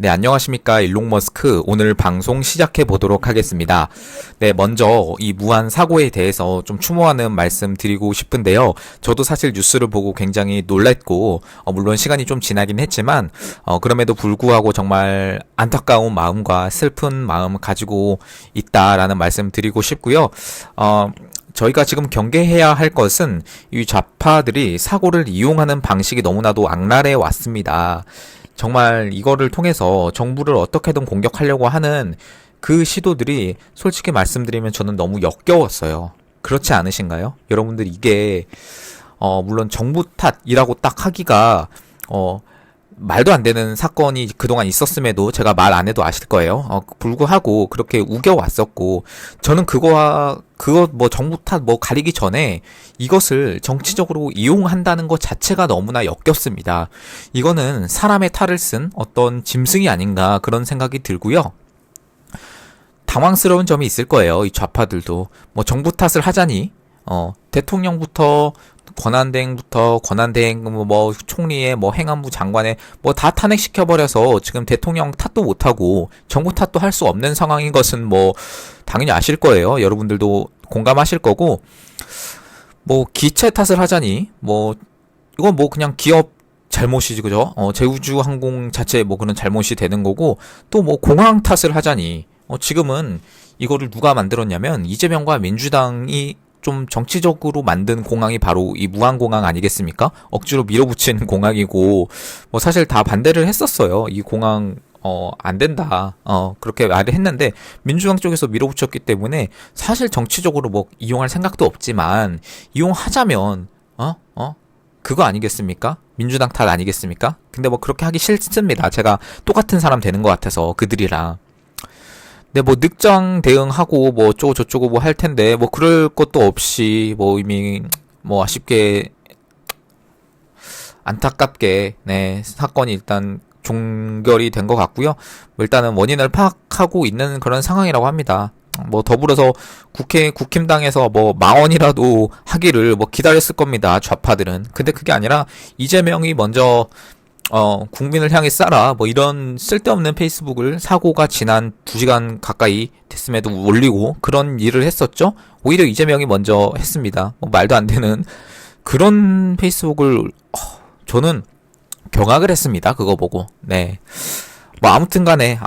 네, 안녕하십니까. 일론 머스크. 오늘 방송 시작해 보도록 하겠습니다. 네, 먼저 이 무한 사고에 대해서 좀 추모하는 말씀 드리고 싶은데요. 저도 사실 뉴스를 보고 굉장히 놀랐고, 물론 시간이 좀 지나긴 했지만, 그럼에도 불구하고 정말 안타까운 마음과 슬픈 마음 가지고 있다라는 말씀 드리고 싶고요. 저희가 지금 경계해야 할 것은 이 좌파들이 사고를 이용하는 방식이 너무나도 악랄해 왔습니다. 정말 이거를 통해서 정부를 어떻게든 공격하려고 하는 그 시도들이 솔직히 말씀드리면 저는 너무 역겨웠어요. 그렇지 않으신가요? 여러분들 이게 물론 정부 탓이라고 딱 하기가 말도 안 되는 사건이 그동안 있었음에도 제가 말 안 해도 아실 거예요. 불구하고 그렇게 우겨왔었고, 저는 그거 뭐 정부 탓 뭐 가리기 전에 이것을 정치적으로 이용한다는 것 자체가 너무나 역겹습니다. 이거는 사람의 탈을 쓴 어떤 짐승이 아닌가 그런 생각이 들고요. 당황스러운 점이 있을 거예요. 이 좌파들도. 뭐 정부 탓을 하자니, 대통령부터 권한대행 뭐 총리의 뭐 행안부 장관의 뭐 다 탄핵시켜버려서 지금 대통령 탓도 못하고 정부 탓도 할 수 없는 상황인 것은 뭐 당연히 아실 거예요. 여러분들도 공감하실 거고, 뭐 기체 탓을 하자니 뭐 이건 뭐 그냥 기업 잘못이지, 그죠? 제우주항공 자체 뭐 그런 잘못이 되는 거고, 또 뭐 공항 탓을 하자니 지금은 이거를 누가 만들었냐면 이재명과 민주당이 좀 정치적으로 만든 공항이 바로 이 무한공항 아니겠습니까? 억지로 밀어붙인 공항이고, 뭐 사실 다 반대를 했었어요. 이 공항 안 된다. 그렇게 말을 했는데 민주당 쪽에서 밀어붙였기 때문에 사실 정치적으로 뭐 이용할 생각도 없지만, 이용하자면 그거 아니겠습니까? 민주당 탓 아니겠습니까? 근데 뭐 그렇게 하기 싫습니다. 제가 똑같은 사람 되는 것 같아서 그들이랑. 네, 뭐 늑장 대응하고 뭐 어쩌고 저쩌고 뭐 할 텐데 뭐 그럴 것도 없이 뭐 이미 뭐 아쉽게 안타깝게 네, 사건이 일단 종결이 된 것 같고요. 뭐 일단은 원인을 파악하고 있는 그런 상황이라고 합니다. 뭐 더불어서 국힘당에서 뭐 망언이라도 하기를 뭐 기다렸을 겁니다. 좌파들은. 근데 그게 아니라 이재명이 먼저 국민을 향해 쏴라, 뭐 이런 쓸데없는 페이스북을 사고가 지난 2시간 가까이 됐음에도 올리고 그런 일을 했었죠. 오히려 이재명이 먼저 했습니다. 뭐 말도 안 되는 그런 페이스북을 저는 경악을 했습니다. 그거 보고. 네. 뭐 아무튼 간에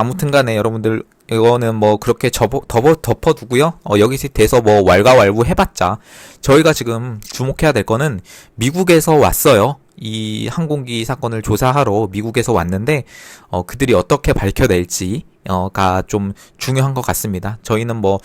여러분들 이거는 뭐 그렇게 덮어두고요. 여기서 대해서 뭐 왈가왈부 해봤자, 저희가 지금 주목해야 될 거는 미국에서 왔어요. 이 항공기 사건을 조사하러 미국에서 왔는데 그들이 어떻게 밝혀낼지 가 좀 중요한 것 같습니다. 저희는 뭐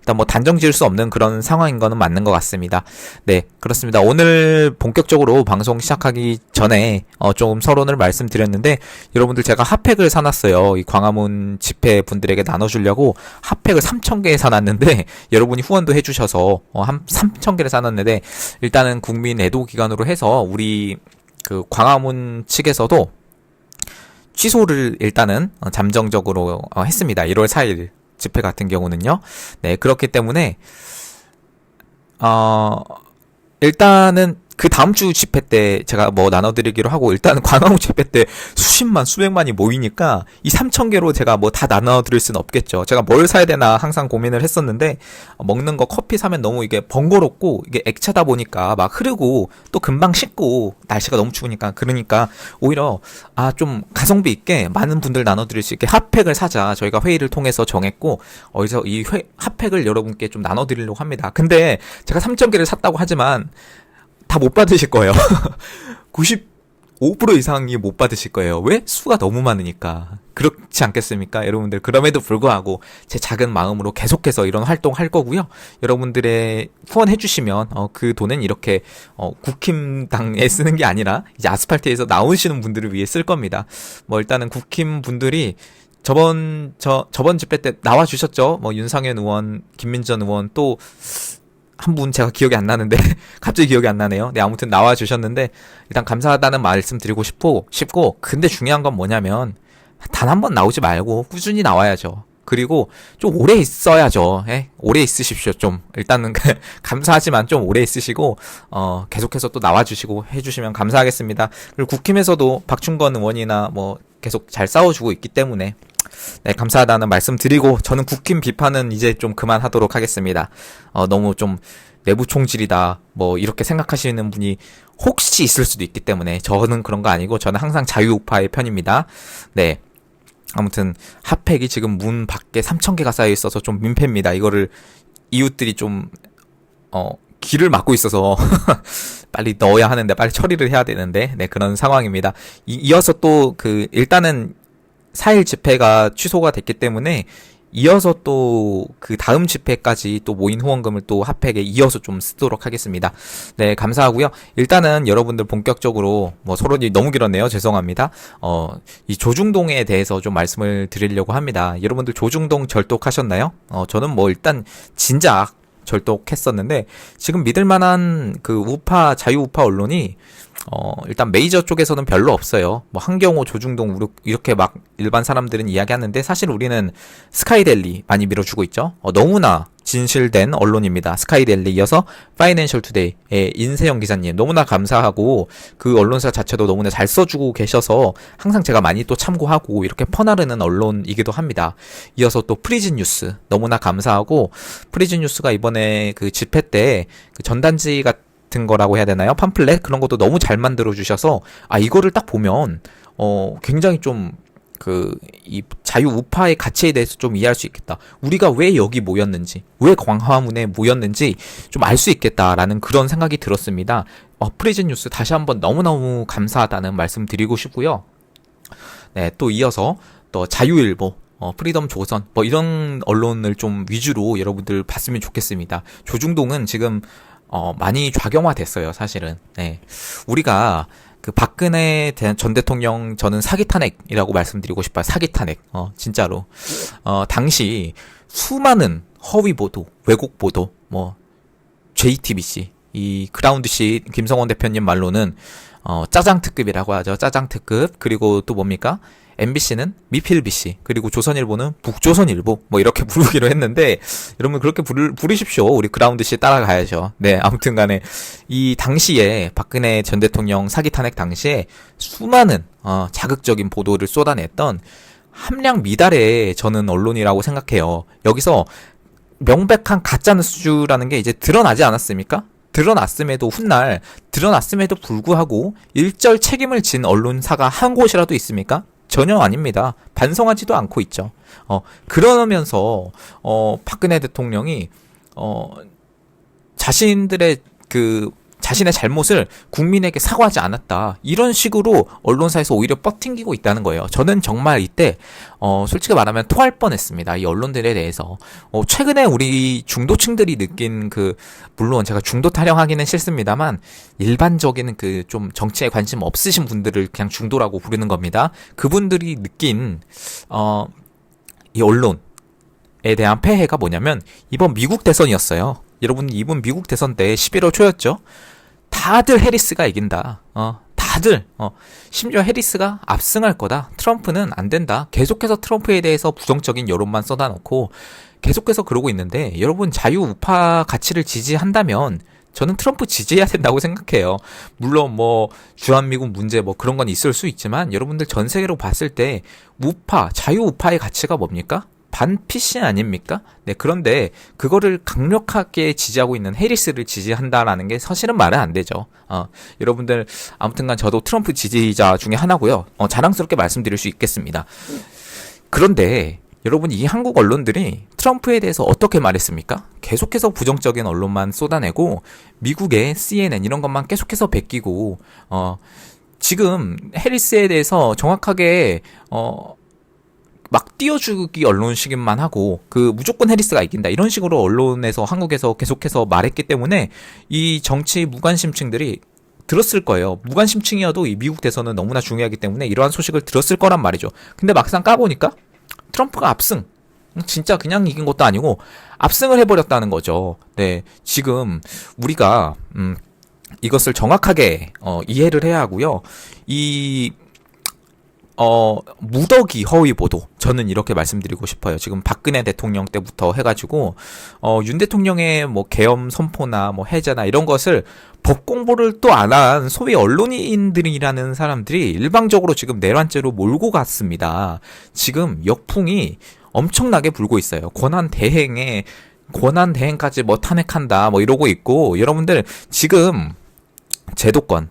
일단 뭐 단정 지을 수 없는 그런 상황인 거는 맞는 것 같습니다. 네, 그렇습니다. 오늘 본격적으로 방송 시작하기 전에 좀 서론을 말씀드렸는데, 여러분들 제가 핫팩을 사놨어요. 이 광화문 집회 분들에게 나눠주려고 핫팩을 3,000개 사놨는데, 여러분이 후원도 해주셔서 한 3,000개를 사놨는데, 일단은 국민 애도 기간으로 해서 우리 그 광화문 측에서도 취소를 일단은 잠정적으로 했습니다. 1월 4일 집회 같은 경우는요. 네, 그렇기 때문에 일단은 그 다음 주 집회 때 제가 뭐 나눠드리기로 하고, 일단은 광화문 집회 때 수십만 수백만이 모이니까 이 3,000개로 제가 뭐 다 나눠드릴 수는 없겠죠. 제가 뭘 사야 되나 항상 고민을 했었는데, 먹는 거 커피 사면 너무 이게 번거롭고 이게 액체다 보니까 막 흐르고 또 금방 식고 날씨가 너무 추우니까, 그러니까 오히려 좀 가성비 있게 많은 분들 나눠드릴 수 있게 핫팩을 사자 저희가 회의를 통해서 정했고, 어디서 이 핫팩을 여러분께 좀 나눠드리려고 합니다. 근데 제가 3,000개를 샀다고 하지만 다 못 받으실 거예요. 95% 이상이 못 받으실 거예요. 왜? 수가 너무 많으니까. 그렇지 않겠습니까? 여러분들, 그럼에도 불구하고 제 작은 마음으로 계속해서 이런 활동 할 거고요. 여러분들의 후원해 주시면 그 돈은 이렇게 국힘당에 쓰는 게 아니라 이제 아스팔트에서 나오시는 분들을 위해 쓸 겁니다. 뭐 일단은 국힘 분들이 저번 집회 때 나와 주셨죠. 뭐 윤상현 의원, 김민전 의원, 또 한 분 제가 기억이 안 나는데 갑자기 기억이 안 나네요. 네, 아무튼 나와 주셨는데 일단 감사하다는 말씀 드리고 싶고, 근데 중요한 건 뭐냐면 단 한 번 나오지 말고 꾸준히 나와야죠. 그리고 좀 오래 있어야죠. 오래 있으십시오. 좀 일단은 감사하지만 좀 오래 있으시고 계속해서 또 나와주시고 해주시면 감사하겠습니다. 그리고 국힘에서도 박충건 의원이나 뭐 계속 잘 싸워주고 있기 때문에 네, 감사하다는 말씀 드리고 저는 국힘 비판은 이제 좀 그만하도록 하겠습니다. 너무 좀 내부 총질이다 뭐 이렇게 생각하시는 분이 혹시 있을 수도 있기 때문에 저는 그런 거 아니고 저는 항상 자유우파의 편입니다. 네. 아무튼 핫팩이 지금 문 밖에 3,000개가 쌓여 있어서 좀 민폐입니다. 이거를 이웃들이 좀 길을 막고 있어서 빨리 넣어야 하는데 빨리 처리를 해야 되는데 네, 그런 상황입니다. 이어서 또 일단은 4일 집회가 취소가 됐기 때문에 이어서 또 그 다음 집회까지 또 모인 후원금을 또 핫팩에 이어서 좀 쓰도록 하겠습니다. 네, 감사하고요. 일단은 여러분들 본격적으로 뭐 서론이 너무 길었네요. 죄송합니다. 이 조중동에 대해서 좀 말씀을 드리려고 합니다. 여러분들 조중동 절독하셨나요? 저는 뭐 일단 진작 절독했었는데 지금 믿을 만한 그 자유우파 언론이 일단 메이저 쪽에서는 별로 없어요. 뭐 한경호, 조중동 이렇게 막 일반 사람들은 이야기하는데 사실 우리는 스카이델리 많이 밀어주고 있죠. 너무나 진실된 언론입니다. 스카이델리 이어서 파이낸셜 투데이의 인세영 기자님 너무나 감사하고 그 언론사 자체도 너무나 잘 써주고 계셔서 항상 제가 많이 또 참고하고 이렇게 퍼나르는 언론이기도 합니다. 이어서 또 프리즌 뉴스 너무나 감사하고 프리즌 뉴스가 이번에 그 집회 때 그 전단지 같은 거라고 해야 되나요? 팜플렛 그런 것도 너무 잘 만들어 주셔서 이거를 딱 보면 굉장히 좀 이 자유우파의 가치에 대해서 좀 이해할 수 있겠다. 우리가 왜 여기 모였는지, 왜 광화문에 모였는지 좀 알 수 있겠다라는 그런 생각이 들었습니다. 프리즌 뉴스 다시 한번 너무너무 감사하다는 말씀 드리고 싶고요. 네, 또 이어서 또 자유일보, 프리덤 조선, 뭐 이런 언론을 좀 위주로 여러분들 봤으면 좋겠습니다. 조중동은 지금 많이 좌경화됐어요, 사실은. 네. 우리가 그 박근혜 전 대통령 저는 사기 탄핵이라고 말씀드리고 싶어요. 사기 탄핵. 진짜로. 당시 수많은 허위 보도, 왜곡 보도, 뭐 JTBC, 이 그라운드씨 김성원 대표님 말로는 짜장 특급이라고 하죠. 짜장 특급. 그리고 또 뭡니까? MBC는 미필BC, 그리고 조선일보는 북조선일보, 뭐 이렇게 부르기로 했는데, 여러분 그렇게 부르십시오. 우리 그라운드씨 따라가야죠. 네, 아무튼 간에, 이 당시에, 박근혜 전 대통령 사기 탄핵 당시에 수많은, 자극적인 보도를 쏟아냈던 함량 미달의 저는 언론이라고 생각해요. 여기서 명백한 가짜뉴스라는 게 이제 드러나지 않았습니까? 드러났음에도 훗날, 드러났음에도 불구하고 일절 책임을 진 언론사가 한 곳이라도 있습니까? 전혀 아닙니다. 반성하지도 않고 있죠. 그러면서 박근혜 대통령이 자신의 잘못을 국민에게 사과하지 않았다. 이런 식으로 언론사에서 오히려 뻗팅기고 있다는 거예요. 저는 정말 이때 솔직히 말하면 토할 뻔했습니다. 이 언론들에 대해서. 최근에 우리 중도층들이 느낀 물론 제가 중도 타령하기는 싫습니다만 일반적인 좀 정치에 관심 없으신 분들을 그냥 중도라고 부르는 겁니다. 그분들이 느낀 이 언론에 대한 폐해가 뭐냐면 이번 미국 대선이었어요. 여러분 이번 미국 대선 때 11월 초였죠. 다들 해리스가 이긴다. 다들 심지어 해리스가 압승할 거다. 트럼프는 안 된다. 계속해서 트럼프에 대해서 부정적인 여론만 쏟아놓고 계속해서 그러고 있는데 여러분 자유우파 가치를 지지한다면 저는 트럼프 지지해야 된다고 생각해요. 물론 뭐 주한미군 문제 뭐 그런 건 있을 수 있지만 여러분들 전 세계로 봤을 때 자유우파의 가치가 뭡니까? 반피씨 아닙니까? 네, 그런데 그거를 강력하게 지지하고 있는 해리스를 지지한다라는 게 사실은 말은 안 되죠. 여러분들 아무튼간 저도 트럼프 지지자 중에 하나고요. 자랑스럽게 말씀드릴 수 있겠습니다. 그런데 여러분 이 한국 언론들이 트럼프에 대해서 어떻게 말했습니까? 계속해서 부정적인 언론만 쏟아내고 미국의 CNN 이런 것만 계속해서 베끼고 지금 해리스에 대해서 정확하게 막 띄워주기 언론식만 하고 무조건 해리스가 이긴다 이런 식으로 언론에서 한국에서 계속해서 말했기 때문에 이 정치 무관심층들이 들었을 거예요. 무관심층이어도 이 미국 대선은 너무나 중요하기 때문에 이러한 소식을 들었을 거란 말이죠. 근데 막상 까보니까 트럼프가 압승. 진짜 그냥 이긴 것도 아니고 압승을 해버렸다는 거죠. 네, 지금 우리가 이것을 정확하게 이해를 해야 하고요. 무더기 허위 보도 저는 이렇게 말씀드리고 싶어요. 지금 박근혜 대통령 때부터 해가지고 윤 대통령의 뭐 계엄 선포나 뭐 해제나 이런 것을 법 공부를 또 안 한 소위 언론인들이라는 사람들이 일방적으로 지금 내란죄로 몰고 갔습니다. 지금 역풍이 엄청나게 불고 있어요. 권한 대행까지 뭐 탄핵한다 뭐 이러고 있고, 여러분들 지금 제도권,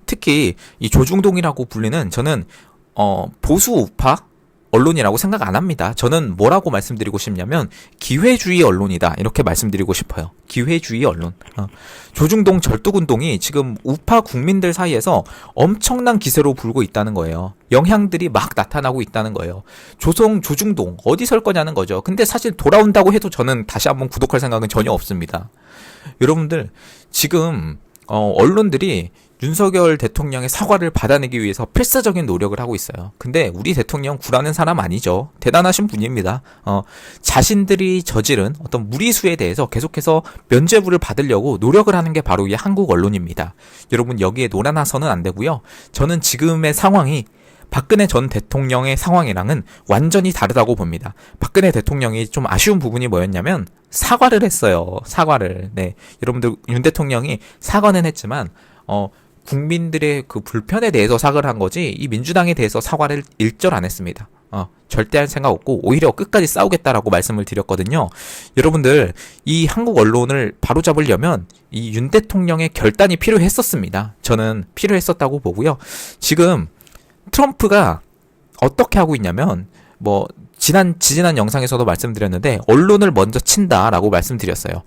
특히 이 조중동이라고 불리는, 저는 보수 우파 언론이라고 생각 안 합니다. 저는 뭐라고 말씀드리고 싶냐면 기회주의 언론이다, 이렇게 말씀드리고 싶어요. 기회주의 언론. 조중동 절뚝운동이 지금 우파 국민들 사이에서 엄청난 기세로 불고 있다는 거예요. 영향들이 막 나타나고 있다는 거예요. 조중동 어디 설 거냐는 거죠. 근데 사실 돌아온다고 해도 저는 다시 한번 구독할 생각은 전혀 없습니다. 여러분들 지금 언론들이 윤석열 대통령의 사과를 받아내기 위해서 필사적인 노력을 하고 있어요. 근데 우리 대통령 구라는 사람 아니죠. 대단하신 분입니다. 자신들이 저지른 어떤 무리수에 대해서 계속해서 면죄부를 받으려고 노력을 하는 게 바로 이 한국 언론입니다. 여러분 여기에 놀아나서는 안 되고요. 저는 지금의 상황이 박근혜 전 대통령의 상황이랑은 완전히 다르다고 봅니다. 박근혜 대통령이 좀 아쉬운 부분이 뭐였냐면 사과를 했어요. 사과를. 네. 여러분들 윤 대통령이 사과는 했지만 국민들의 그 불편에 대해서 사과를 한 거지, 이 민주당에 대해서 사과를 일절 안 했습니다. 절대 할 생각 없고 오히려 끝까지 싸우겠다라고 말씀을 드렸거든요. 여러분들 이 한국 언론을 바로잡으려면 이 윤 대통령의 결단이 필요했었습니다. 저는 필요했었다고 보고요. 지금 트럼프가 어떻게 하고 있냐면 지지난 영상에서도 말씀드렸는데 언론을 먼저 친다라고 말씀드렸어요.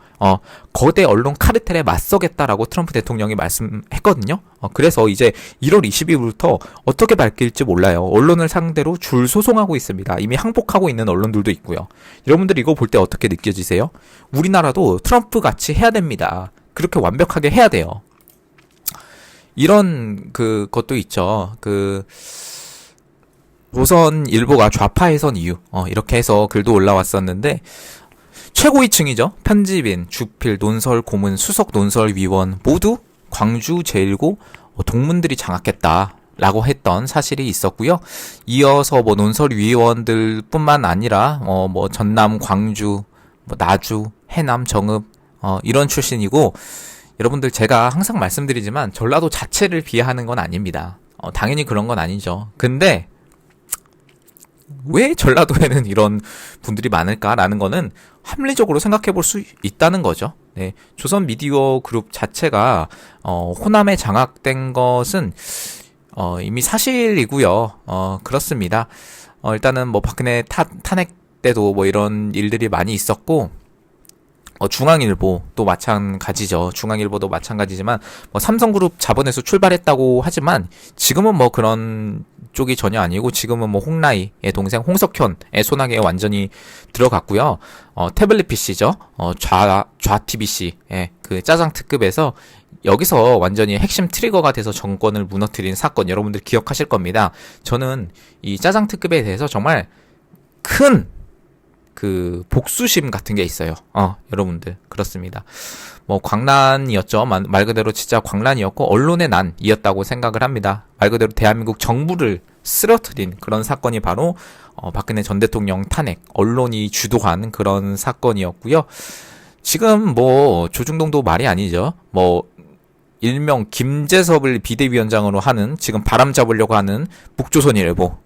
거대 언론 카르텔에 맞서겠다라고 트럼프 대통령이 말씀했거든요. 그래서 이제 1월 20일부터 어떻게 밝힐지 몰라요. 언론을 상대로 줄 소송하고 있습니다. 이미 항복하고 있는 언론들도 있고요. 여러분들 이거 볼 때 어떻게 느껴지세요? 우리나라도 트럼프 같이 해야 됩니다. 그렇게 완벽하게 해야 돼요. 이런 것도 있죠. 조선일보가 좌파해선 이유, 이렇게 해서 글도 올라왔었는데, 최고위층이죠. 편집인, 주필, 논설 고문, 수석 논설위원 모두 광주 제1고 동문들이 장악했다라고 했던 사실이 있었고요. 이어서 논설위원들 뿐만 아니라 전남, 광주, 나주, 해남, 정읍 이런 출신이고, 여러분들 제가 항상 말씀드리지만 전라도 자체를 비하하는 건 아닙니다. 당연히 그런 건 아니죠. 근데 왜 전라도에는 이런 분들이 많을까라는 거는 합리적으로 생각해 볼 수 있다는 거죠. 네, 조선 미디어 그룹 자체가 호남에 장악된 것은 이미 사실이고요. 그렇습니다. 일단은 박근혜 탄핵 때도 이런 일들이 많이 있었고, 중앙일보도 마찬가지죠. 중앙일보도 마찬가지지만 삼성그룹 자본에서 출발했다고 하지만 지금은 그런 쪽이 전혀 아니고, 지금은 홍라이의 동생 홍석현의 손아귀에 완전히 들어갔고요. 태블릿 PC죠. 좌TBC 그 짜장 특급에서 여기서 완전히 핵심 트리거가 돼서 정권을 무너뜨린 사건, 여러분들 기억하실 겁니다. 저는 이 짜장 특급에 대해서 정말 큰 복수심 같은 게 있어요. 여러분들. 그렇습니다. 광란이었죠. 말 그대로 진짜 광란이었고, 언론의 난이었다고 생각을 합니다. 말 그대로 대한민국 정부를 쓰러뜨린 그런 사건이 바로, 박근혜 전 대통령 탄핵, 언론이 주도한 그런 사건이었고요. 지금 조중동도 말이 아니죠. 일명 김재섭을 비대위원장으로 하는, 지금 바람 잡으려고 하는 북조선일보.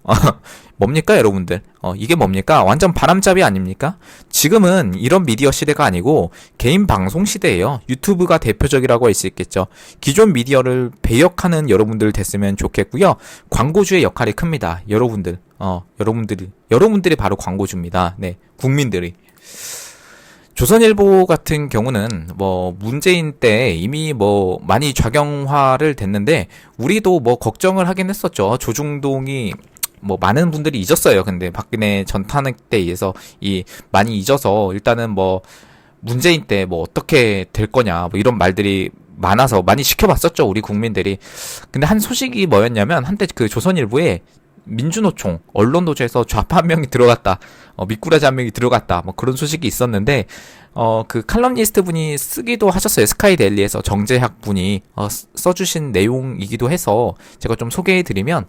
뭡니까 여러분들? 이게 뭡니까? 완전 바람잡이 아닙니까? 지금은 이런 미디어 시대가 아니고 개인 방송 시대예요. 유튜브가 대표적이라고 할 수 있겠죠. 기존 미디어를 배역하는 여러분들 됐으면 좋겠고요. 광고주의 역할이 큽니다. 여러분들이 바로 광고주입니다. 네, 국민들이. 조선일보 같은 경우는 문재인 때 이미 많이 좌경화를 됐는데, 우리도 걱정을 하긴 했었죠. 조중동이 많은 분들이 잊었어요. 근데 박근혜 전 탄핵 때에 의해서 많이 잊어서, 일단은 문재인 때 어떻게 될 거냐 이런 말들이 많아서 많이 시켜봤었죠, 우리 국민들이. 근데 한 소식이 뭐였냐면, 한때 조선일보에 민주노총 언론노조에서 좌파 한 명이 들어갔다, 미꾸라지 한 명이 들어갔다, 그런 소식이 있었는데, 칼럼니스트 분이 쓰기도 하셨어요. 스카이데일리에서 정재학 분이 써주신 내용이기도 해서 제가 좀 소개해드리면,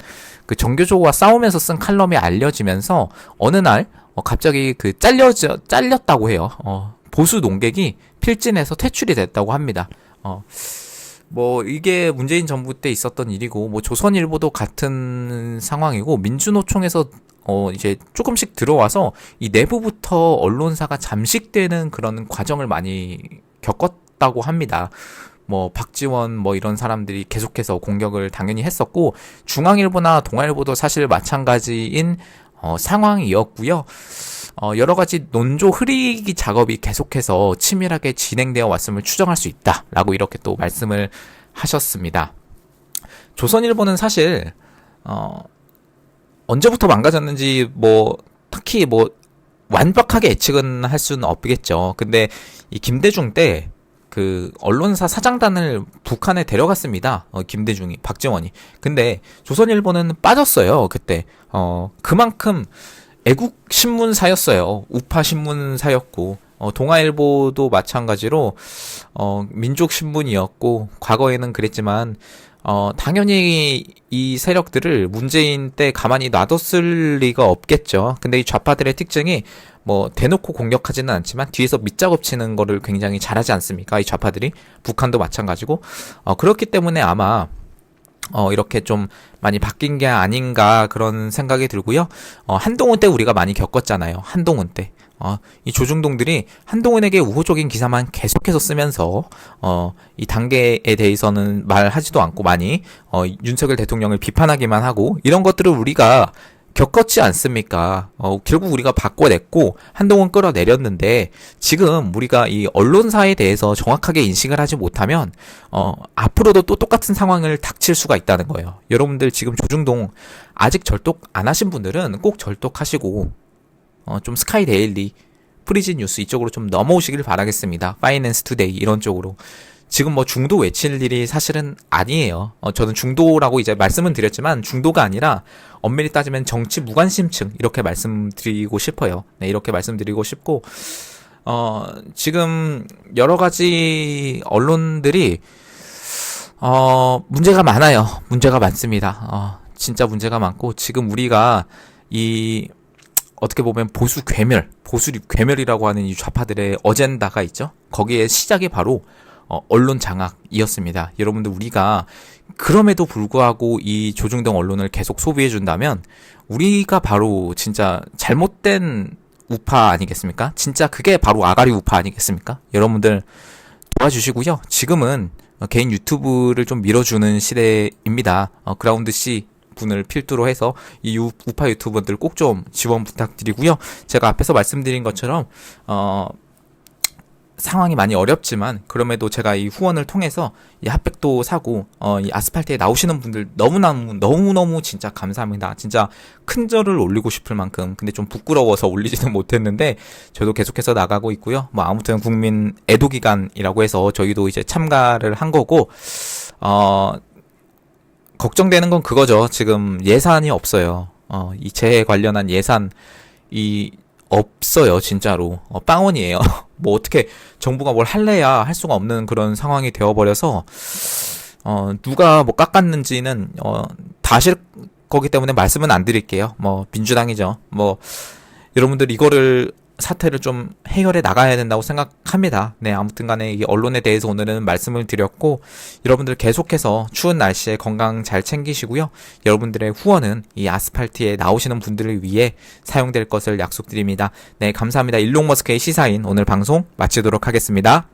정교조와 싸우면서 쓴 칼럼이 알려지면서 어느 날 갑자기 잘렸다고 해요. 보수 농객이 필진에서 퇴출이 됐다고 합니다. 뭐 이게 문재인 정부 때 있었던 일이고 뭐 조선일보도 같은 상황이고 민주노총에서 이제 조금씩 들어와서 이 내부부터 언론사가 잠식되는 그런 과정을 많이 겪었다고 합니다. 뭐 박지원 뭐 이런 사람들이 계속해서 공격을 당연히 했었고 중앙일보나 동아일보도 사실 마찬가지인 상황이었고요. 여러 가지 논조 흐리기 작업이 계속해서 치밀하게 진행되어 왔음을 추정할 수 있다라고 이렇게 또 말씀을 하셨습니다. 조선일보는 사실 언제부터 망가졌는지 뭐 딱히 뭐 완벽하게 예측은 할 수는 없겠죠. 근데 이 김대중 때 그 언론사 사장단을 북한에 데려갔습니다. 김대중이, 박지원이. 근데 조선일보는 빠졌어요. 그때 그만큼 애국 신문사였어요. 우파 신문사였고 동아일보도 마찬가지로 민족 신문이었고 과거에는 그랬지만 당연히 이 세력들을 문재인 때 가만히 놔뒀을 리가 없겠죠. 근데 이 좌파들의 특징이 뭐 대놓고 공격하지는 않지만 뒤에서 밑작업 치는 거를 굉장히 잘하지 않습니까? 이 좌파들이. 북한도 마찬가지고. 그렇기 때문에 아마 이렇게 좀 많이 바뀐 게 아닌가 그런 생각이 들고요. 한동훈 때 우리가 많이 겪었잖아요. 한동훈 때. 이 조중동들이 한동훈에게 우호적인 기사만 계속해서 쓰면서 이 단계에 대해서는 말하지도 않고 많이 윤석열 대통령을 비판하기만 하고 이런 것들을 우리가 겪었지 않습니까? 결국 우리가 바꿔냈고 한동훈 끌어내렸는데 지금 우리가 이 언론사에 대해서 정확하게 인식을 하지 못하면 앞으로도 또 똑같은 상황을 닥칠 수가 있다는 거예요. 여러분들 지금 조중동 아직 절독 안 하신 분들은 꼭 절독하시고 좀 스카이 데일리, 프리즌 뉴스 이쪽으로 좀 넘어오시길 바라겠습니다. 파이낸스 투데이 이런 쪽으로. 지금 뭐 중도 외칠 일이 사실은 아니에요. 저는 중도라고 이제 말씀은 드렸지만 중도가 아니라 엄밀히 따지면 정치 무관심층 이렇게 말씀드리고 싶어요. 네, 이렇게 말씀드리고 싶고 지금 여러 가지 언론들이 문제가 많아요. 문제가 많습니다. 진짜 문제가 많고 지금 우리가 이 어떻게 보면 보수 괴멸이라고 하는 이 좌파들의 어젠다가 있죠. 거기에 시작이 바로 언론 장악이었습니다. 여러분들 우리가 그럼에도 불구하고 이 조중동 언론을 계속 소비해 준다면 우리가 바로 진짜 잘못된 우파 아니겠습니까? 진짜 그게 바로 아가리 우파 아니겠습니까? 여러분들 도와주시고요. 지금은 개인 유튜브를 좀 밀어주는 시대입니다. 그라운드 C 분을 필두로 해서 이 우파 유튜버들 꼭 좀 지원 부탁드리고요. 제가 앞에서 말씀드린 것처럼 상황이 많이 어렵지만 그럼에도 제가 이 후원을 통해서 이 핫백도 사고 이 아스팔트에 나오시는 분들 너무너무 진짜 감사합니다. 진짜 큰 절을 올리고 싶을 만큼 근데 좀 부끄러워서 올리지는 못했는데 저도 계속해서 나가고 있고요. 뭐 아무튼 국민 애도 기간이라고 해서 저희도 이제 참가를 한 거고 걱정되는 건 그거죠. 지금 예산이 없어요. 이 재해 관련한 예산이 없어요, 진짜로. 빵원이에요. 뭐 어떻게 정부가 뭘 할래야 할 수가 없는 그런 상황이 되어버려서 누가 뭐 깎았는지는 다 아실 거기 때문에 말씀은 안 드릴게요. 뭐 민주당이죠. 뭐 여러분들 이거를 사태를 좀 해결해 나가야 된다고 생각합니다. 네, 아무튼 간에 이 언론에 대해서 오늘은 말씀을 드렸고 여러분들 계속해서 추운 날씨에 건강 잘 챙기시고요. 여러분들의 후원은 이 아스팔트에 나오시는 분들을 위해 사용될 것을 약속드립니다. 네, 감사합니다. 일론 머스크의 시사인 오늘 방송 마치도록 하겠습니다.